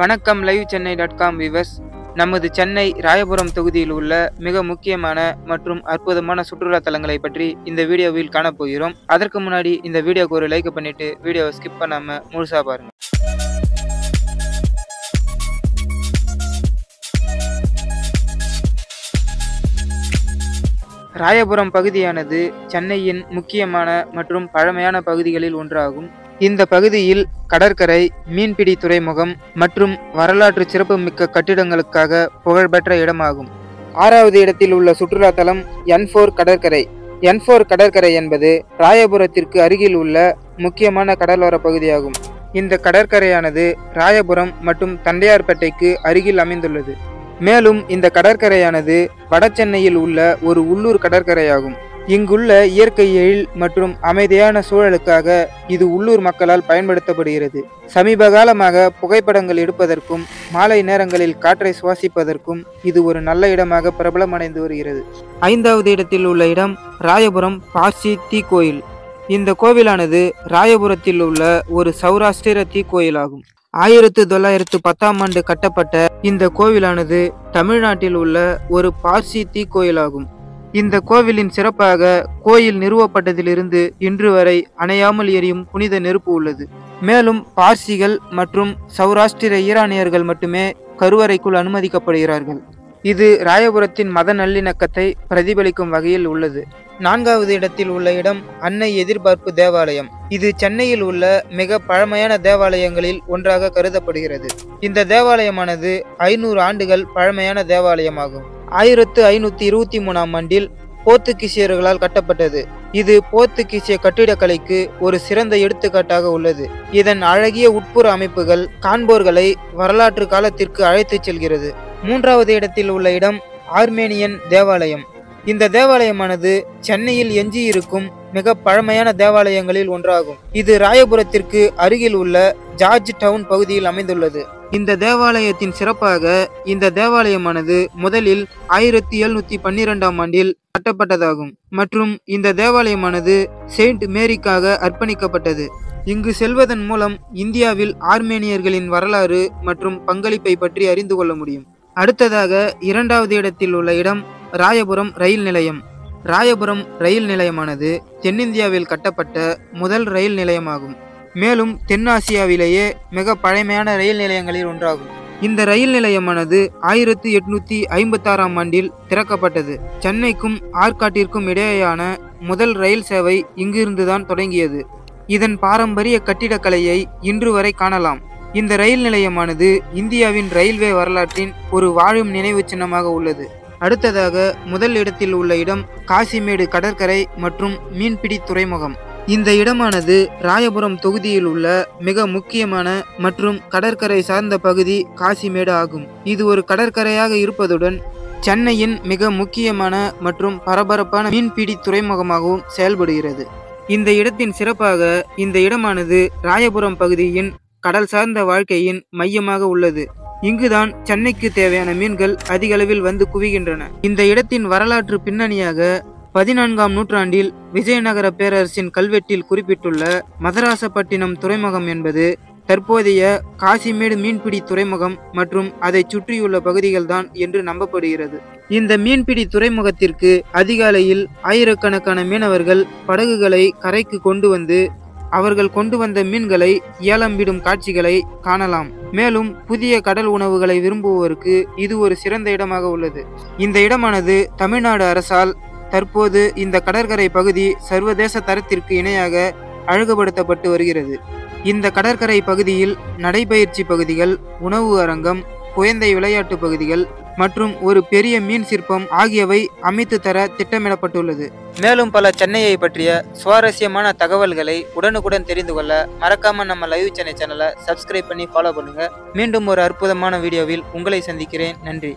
வணக்கம் livechennai.com viewers. நமது சென்னை ராயபுரம் தொகுதியில் உள்ள மிக முக்கியமான மற்றும் அற்புதமான சுற்றுலா தலங்களை பற்றி இந்த வீடியோவில் காணப்போகிறோம். அதற்கு முன்னாடி இந்த வீடியோக்கு ஒரு லைக் பண்ணிட்டு வீடியோவை ஸ்கிப் பண்ணாம முழுசா பாருங்க. ராயபுரம் பகுதியானது சென்னையின் முக்கியமான மற்றும் பழமையான பகுதிகளில் ஒன்றாகும். இந்த பகுதியில் கடற்கரை, மீன்பிடி துறைமுகம் மற்றும் வரலாற்று சிறப்புமிக்க கட்டிடங்களுக்காக புகழ்பெற்ற இடமாகும். 6வது இடத்தில் உள்ள சுற்றுலா தலம் N4 கடற்கரை. N4 கடற்கரை என்பது ராயபுரத்திற்கு அருகில் உள்ள முக்கியமான கடலோர பகுதியாகும். இந்த கடற்கரையானது ராயபுரம் மற்றும் தண்டையார்பேட்டைக்கு அருகில் அமைந்துள்ளது. மேலும் இந்த கடற்கரையானது வட சென்னையில் உள்ள ஒரு உள்ளூர் கடற்கரையாகும். இங்குள்ள இயற்கை எழில் மற்றும் அமைதியான சூழலுக்காக இது உள்ளூர் மக்களால் பயன்படுத்தப்படுகிறது. சமீப காலமாக புகைப்படங்கள் எடுப்பதற்கும் மாலை நேரங்களில் காற்றை சுவாசிப்பதற்கும் இது ஒரு நல்ல இடமாக பிரபலமடைந்து வருகிறது. 5வது இடத்தில் உள்ள இடம் ராயபுரம் பார்சி தீக்கோயில். இந்த கோவிலானது ராயபுரத்தில் உள்ள ஒரு சௌராஷ்டிர தீக்கோயிலாகும். 1910ஆம் ஆண்டு கட்டப்பட்ட இந்த கோவிலானது தமிழ்நாட்டில் உள்ள ஒரு பார்சி தீக்கோயிலாகும். இந்த கோவிலின் சிறப்பாக கோயில் நிறுவப்பட்டதிலிருந்து இன்று வரை அணையாமல் எரியும் புனித நெருப்பு உள்ளது. மேலும் பார்சிகள் மற்றும் சௌராஷ்டிர ஈரானியர்கள் மட்டுமே கருவறைக்குள் அனுமதிக்கப்படுகிறார்கள். இது ராயபுரத்தின் மத நல்லிணக்கத்தை பிரதிபலிக்கும் வகையில் உள்ளது. 4வது இடத்தில் உள்ள இடம் அன்னை எதிர்பார்ப்பு தேவாலயம். இது சென்னையில் உள்ள மிக பழமையான தேவாலயங்களில் ஒன்றாக கருதப்படுகிறது. இந்த தேவாலயமானது 500 ஆண்டுகள் பழமையான தேவாலயமாகும். 1523ஆம் ஆண்டில் போர்த்துகீசியர்களால் கட்டப்பட்டது. இது போர்த்துகீசிய கட்டிடக்கலைக்கு ஒரு சிறந்த எடுத்துக்காட்டாக உள்ளது. இதன் அழகிய உட்புற அமைப்புகள் காண்போர்களை வரலாற்று காலத்திற்கு அழைத்துச் செல்கிறது. 3வது இடத்தில் உள்ள இடம் ஆர்மேனியன் தேவாலயம். இந்த தேவாலயமானது சென்னையில் எஞ்சியிருக்கும் மிக பழமையான தேவாலயங்களில் ஒன்றாகும். இது ராயபுரத்திற்கு அருகில் உள்ள ஜார்ஜ் டவுன் பகுதியில் அமைந்துள்ளது. இந்த தேவாலயத்தின் சிறப்பாக இந்த தேவாலயமானது முதலில் 1712ஆம் ஆண்டில் கட்டப்பட்டதாகும் மற்றும் இந்த தேவாலயமானது செயின்ட் மேரிக்காக அர்ப்பணிக்கப்பட்டது. இங்கு செல்வதன் மூலம் இந்தியாவில் ஆர்மேனியர்களின் வரலாறு மற்றும் பங்களிப்பை பற்றி அறிந்து கொள்ள முடியும். அடுத்ததாக 2வது இடத்தில் உள்ள இடம் ராயபுரம் ரயில் நிலையம். ராயபுரம் ரயில் நிலையமானது தென்னிந்தியாவில் கட்டப்பட்ட முதல் ரயில் நிலையமாகும். மேலும் தென்னாசியாவிலேயே மிக பழமையான ரயில் நிலையங்களில் ஒன்றாகும். இந்த ரயில் நிலையமானது 1856ஆம் ஆண்டில் திறக்கப்பட்டது. சென்னைக்கும் ஆற்காட்டிற்கும் இடையேயான முதல் ரயில் சேவை இங்கிருந்துதான் தொடங்கியது. இதன் பாரம்பரிய கட்டிடக்கலையை இன்று வரை காணலாம். இந்த ரயில் நிலையமானது இந்தியாவின் ரயில்வே வரலாற்றின் ஒரு வாழும் நினைவு சின்னமாக உள்ளது. அடுத்ததாக முதல் இடத்தில் உள்ள இடம் காசிமேடு கடற்கரை மற்றும் மீன்பிடி துறைமுகம். இந்த இடமானது ராயபுரம் தொகுதியில் உள்ள மிக முக்கியமான மற்றும் கடற்கரை சார்ந்த பகுதி காசிமேடு ஆகும். இது ஒரு கடற்கரையாக இருப்பதுடன் சென்னையின் மிக முக்கியமான மற்றும் பரபரப்பான மீன்பிடி துறைமுகமாகவும் செயல்படுகிறது. இந்த இடத்தின் சிறப்பாக இந்த இடமானது ராயபுரம் பகுதியின் கடல் சார்ந்த வாழ்க்கையின் மையமாக உள்ளது. இங்குதான் சென்னைக்கு தேவையான மீன்கள் அதிக அளவில் வந்து குவிகின்றன. இந்த இடத்தின் வரலாற்று பின்னணியாக 14ஆம் நூற்றாண்டில் விஜயநகர பேரரசின் கல்வெட்டில் குறிப்பிட்டுள்ள மதராசப்பட்டினம் துறைமுகம் என்பது தற்போதைய காசிமேடு மீன்பிடி துறைமுகம் மற்றும் அதை சுற்றியுள்ள பகுதிகள்தான் என்று நம்பப்படுகிறது. இந்த மீன்பிடி துறைமுகத்திற்கு அதிகாலையில் ஆயிரக்கணக்கான மீனவர்கள் படகுகளை கரைக்கு கொண்டு வந்து அவர்கள் கொண்டு வந்த மீன்களை ஏலம் விடும் காட்சிகளை காணலாம். மேலும் புதிய கடல் உணவுகளை விரும்புவோருக்கு இது ஒரு சிறந்த இடமாக உள்ளது. இந்த இடமானது தமிழ்நாடு அரசால் தற்போது இந்த கடற்கரை பகுதி சர்வதேச தரத்திற்கு இணையாக அழகுபடுத்தப்பட்டு வருகிறது. இந்த கடற்கரை பகுதியில் நடைபயிற்சி பகுதிகள், உணவு அரங்கம், குழந்தை விளையாட்டு பகுதிகள் மற்றும் ஒரு பெரிய மீன் சிற்பம் ஆகியவை அமைத்து தர திட்டமிடப்பட்டுள்ளது. மேலும் பல சென்னையை பற்றிய சுவாரஸ்யமான தகவல்களை உடனுக்குடன் தெரிந்து கொள்ள மறக்காம நம்ம லைவ் சென்னை சேனலை சப்ஸ்கிரைப் பண்ணி ஃபாலோ பண்ணுங்க. மீண்டும் ஒரு அற்புதமான வீடியோவில் உங்களை சந்திக்கிறேன். நன்றி.